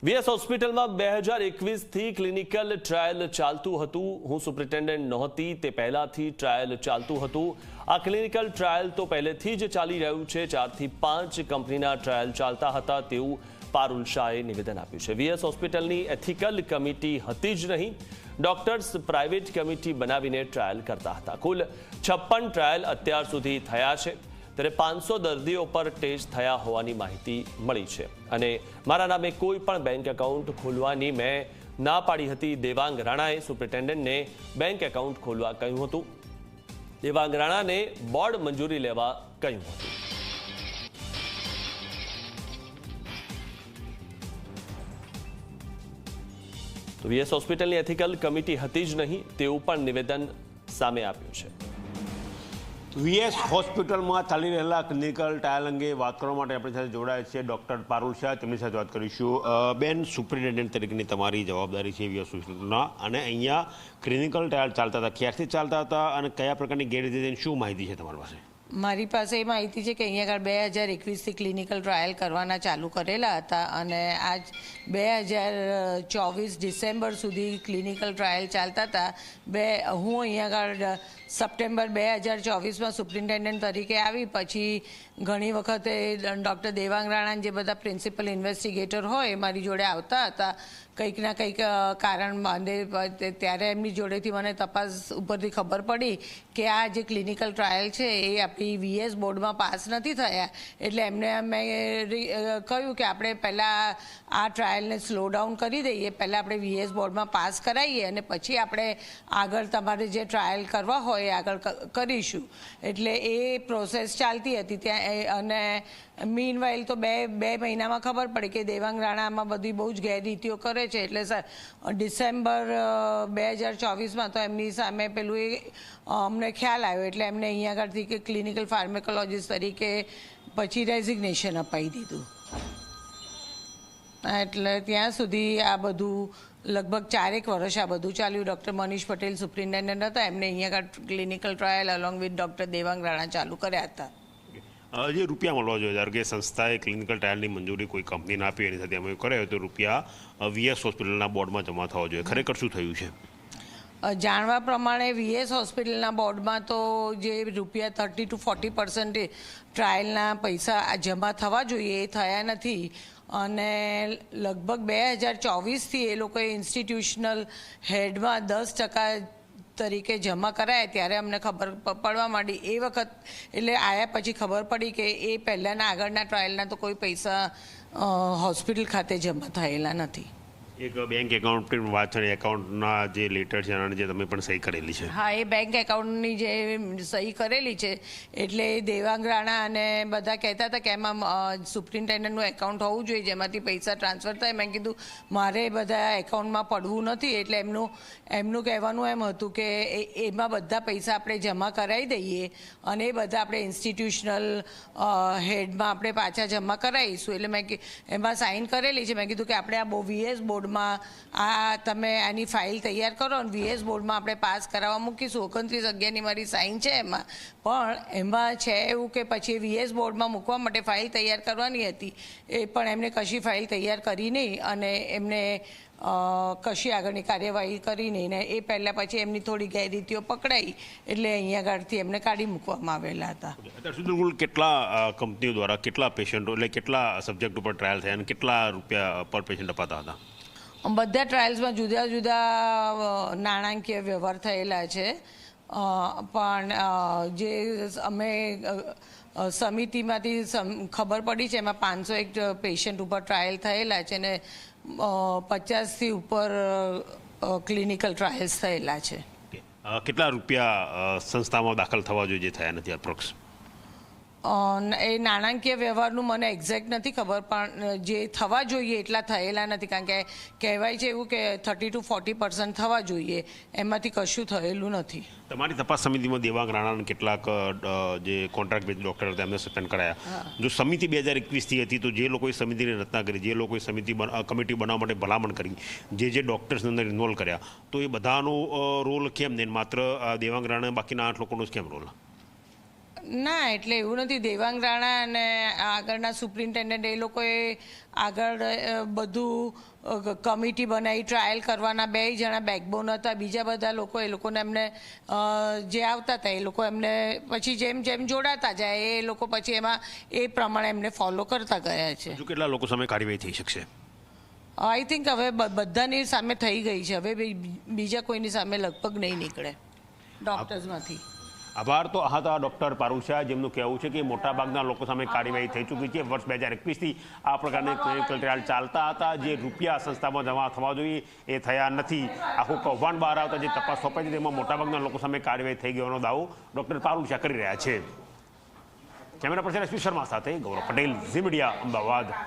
VS હોસ્પિટલમાં 2021થી clinical trial ચાલતું હતું। હું સુપ્રિન્ટેન્ડન્ટ નહોતી તે પહેલાથી ટ્રાયલ ચાલતું હતું। આ ક્લિનિકલ ટ્રાયલ તો પહેલેથી જ ચાલી રહ્યું છે। 4 થી 5 કંપનીના ટ્રાયલ ચાલતા હતા તેવું પારુલ શાહે નિવેદન આપ્યું છે। વીએસ હોસ્પિટલની એથિકલ કમિટી હતી જ નહીં, ડોક્ટર્સ પ્રાઇવેટ કમિટી બનાવીને ટ્રાયલ કરતા હતા। કુલ 56 ટ્રાયલ અત્યાર સુધી થયા છે, ત્યારે 500 દર્દીઓ પર ટેસ્ટ થયા હોવાની માહિતી મળી છે। અને મારા નામે કોઈ પણ બેંક એકાઉન્ટ ખોલવાની મેં ના પાડી હતી। દેવાંગ રાણાએ સુપ્રિન્ટેન્ડન્ટને બેંક એકાઉન્ટ ખોલવા કહ્યું હતું। દેવાંગ રાણાને બોર્ડ મંજૂરી લેવા કહ્યું હતું। તો વીએસ હોસ્પિટલની એથિકલ કમિટી હતી જ નહીં તેવું પણ નિવેદન સામે આવ્યું છે। વીએસ હોસ્પિટલમાં ચાલી રહેલા ક્લિનિકલ ટ્રાયલ અંગે વાત કરવા માટે આપણી સાથે જોડાયા છે ડૉક્ટર પારુલ શાહ। તેમની સાથે વાત કરીશું। બેન, સુપ્રિન્ટેન્ડન્ટ તરીકેની તમારી જવાબદારી છે વીએસ હોસ્પિટલના, અને અહીંયા ક્લિનિકલ ટ્રાયલ ચાલતા હતા, ક્યારથી ચાલતા હતા અને કયા પ્રકારની ગેરરીતિ, શું માહિતી છે તમારી પાસે? મારી પાસે એ માહિતી છે કે અહીંયા આગળ 2021થી ક્લિનિકલ ટ્રાયલ કરવાના ચાલુ કરેલા હતા, અને આજ 2024 ડિસેમ્બર સુધી ક્લિનિકલ ટ્રાયલ ચાલતા હતા। હું અહીંયા આગળ સપ્ટેમ્બર 2024માં સુપ્રિન્ટેન્ડન્ટ તરીકે આવી, પછી ઘણી વખતે ડૉક્ટર દેવાંગ રાણા જે બધા પ્રિન્સિપલ ઇન્વેસ્ટિગેટર હોય એ મારી જોડે આવતા હતા કંઈક ના કંઈક કારણ બાંધે, ત્યારે એમની જોડેથી મને તપાસ ઉપરથી ખબર પડી કે આ જે ક્લિનિકલ ટ્રાયલ છે એ આપણી વીએસ બોર્ડમાં પાસ નથી થયા, એટલે એમને મેં કહ્યું કે આપણે પહેલાં આ ટ્રાયલને સ્લો ડાઉન કરી દઈએ, પહેલાં આપણે વીએસ બોર્ડમાં પાસ કરાવીએ અને પછી આપણે આગળ તમારે જે ટ્રાયલ કરવા હોય એ આગળ કરીશું। એટલે એ પ્રોસેસ ચાલતી હતી ત્યાં, અને મીનવાઇલ તો બે મહિનામાં ખબર પડી કે દેવાંગ રાણા આમાં બધી બહુ જ ગેરરીતિઓ કરે છે। એટલે ડિસેમ્બર 2024માં તો એમની સામે પેલું એ અમને ખ્યાલ આવ્યો, એટલે એમને અહીંયા આગળથી કે ક્લિનિકલ ફાર્મેકોલોજીસ્ટ તરીકે પછી રેઝિગ્નેશન અપાઈ દીધું। એટલે ત્યાં સુધી આ બધું લગભગ 4 વર્ષ આ બધું ચાલ્યું। ડૉક્ટર મનીષ પટેલ સુપ્રિન્ટેન્ડન્ટ હતા, એમને અહીંયા આગળ clinical trial along with doctor Devang Rana ચાલુ કર્યા હતા। જે રૂપિયા મળવા જોઈએ, ધારો કે સંસ્થાએ ક્લિનિકલ ટ્રાયલની મંજૂરી કોઈ કંપનીને આપી, એની સાથે અમે કર્યો તો રૂપિયા વીએસ હોસ્પિટલના બોર્ડમાં જમા થવા જોઈએ, ખરેખર શું થયું છે? જાણવા પ્રમાણે વીએસ હોસ્પિટલના બોર્ડમાં તો જે રૂપિયા 30 to 40% ટ્રાયલના પૈસા જમા થવા જોઈએ એ થયા નથી, અને લગભગ 2024થી એ લોકોએ ઇન્સ્ટિટ્યુશનલ હેડમાં 10% તરીકે જમા કરાયા, ત્યારે અમને ખબર પડવા માંડી એ વખત, એટલે આવ્યા પછી ખબર પડી કે એ પહેલાંના આગળના ટ્રાયલના તો કોઈ પૈસા હોસ્પિટલ ખાતે જમા થયેલા નથી। એક બેંક એકાઉન્ટની વાત છે, એકાઉન્ટના જે લેટર છે અને જે તમે પણ સહી કરેલી છે? હા, એ બેંક એકાઉન્ટની જે સહી કરેલી છે, એટલે દેવાંગ રાણા અને બધા કહેતા હતા કે એમાં સુપ્રિન્ટેન્ડન્ટનું એકાઉન્ટ હોવું જોઈએ જેમાંથી પૈસા ટ્રાન્સફર થાય। મેં કીધું મારે બધા એકાઉન્ટમાં પડવું નથી, એટલે એમનું કહેવાનું એમ હતું કે એમાં બધા પૈસા આપણે જમા કરાવી દઈએ અને એ બધા આપણે ઇન્સ્ટિટ્યુશનલ હેડમાં આપણે પાછા જમા કરાવીશું। એટલે મેં એમાં સાઇન કરેલી છે। મેં કીધું કે આપણે આ વીએસ બોર્ડ આ તમે આની ફાઇલ તૈયાર કરો અને વીએસ બોર્ડમાં આપણે પાસ કરાવવા મૂકીશું। 29/11ની મારી સાઇન છે એમાં, પણ એમાં છે એવું કે પછી વીએસ બોર્ડમાં મૂકવા માટે ફાઇલ તૈયાર કરવાની હતી, એ પણ એમને કશી ફાઇલ તૈયાર કરી નહીં અને એમને કશી આગળની કાર્યવાહી કરી નહીં, ને એ પહેલાં પછી એમની થોડી ગેરરીતિઓ પકડાઈ, એટલે અહીંયા આગળથી એમને કાઢી મૂકવામાં આવેલા હતા। અત્યાર સુધી કુલ કેટલા કંપનીઓ દ્વારા કેટલા પેશન્ટો, એટલે કેટલા સબ્જેક્ટ ઉપર ટ્રાયલ થયા અને કેટલા રૂપિયા પર પેશન્ટ અપાતા હતા? બધા ટ્રાયલ્સમાં જુદા જુદા નાણાકીય વ્યવહાર થયેલા છે, પણ જે અમે સમિતિમાંથી ખબર પડી છે એમાં 501 પેશન્ટ ઉપર ટ્રાયલ થયેલા છે અને 50થી ઉપર ક્લિનિકલ ટ્રાયલ્સ થયેલા છે। કેટલા રૂપિયા સંસ્થામાં દાખલ થવા જોઈએ જે થયા નથી અપ્રોક્સ? એ નાણાકીય વ્યવહારનું મને એક્ઝેક્ટ નથી ખબર, પણ જે થવા જોઈએ એટલા થયેલા નથી, કારણ કે કહેવાય છે એવું કે 30 to 40% થવા જોઈએ, એમાંથી કશું થયેલું નથી। તમારી તપાસ સમિતિમાં દેવાંગ રાણાને કેટલાક જે કોન્ટ્રાક્ટ બેઝ ડૉક્ટર હતા એમને સસ્પેન્ડ કરાયા। જો સમિતિ 2021થી હતી તો જે લોકોએ સમિતિની રચના કરી, જે લોકોએ કમિટી બનાવવા માટે ભલામણ કરી, જે ડૉક્ટર્સને અંદર ઇન્વોલ્વ કર્યા, તો એ બધાનો રોલ કેમ નહીં, માત્ર દેવાંગ રાણા બાકીના 8 લોકોનો જ કેમ રોલ? ના એટલે એવું નથી. દેવાંગ રાણા અને આગળના સુપ્રિન્ટેન્ડન્ટ એ લોકોએ આગળ બધું કમિટી બનાવી ટ્રાયલ કરવાના 2 જણા બેકબોન હતા. બીજા બધા લોકો એ લોકોને એમને જે આવતા હતા એ લોકો એમને પછી જેમ જેમ જોડાતા જાય એ લોકો પછી એમાં એ પ્રમાણે એમને ફોલો કરતા ગયા છે. હજુ કેટલા લોકો સામે કાર્યવાહી થઈ શકશે? આઈ થિંક હવે બધાની સામે થઈ ગઈ છે. હવે બીજા કોઈની સામે લગભગ નહીં નીકળે ડૉક્ટર્સમાંથી. આભાર. તો આ હતા ડૉક્ટર પારુલ શાહ, જેમનું કહેવું છે કે મોટાભાગના લોકો સામે કાર્યવાહી થઈ ચૂકી છે. વર્ષ 2021થી આ પ્રકારની ક્લિનિકલ ટ્રાયલ ચાલતા હતા. જે રૂપિયા સંસ્થામાં જમા થવા જોઈએ એ થયા નથી. આખું કૌભાંડ બહાર આવતા જે તપાસ સોંપાઈ છે તેમાં મોટાભાગના લોકો સામે કાર્યવાહી થઈ ગયો દાવો ડૉક્ટર પારુલ શાહ કરી રહ્યા છે. કેમેરા પર્સન એસપી શર્મા સાથે ગૌરવ પટેલ, ઝી મીડિયા, અમદાવાદ.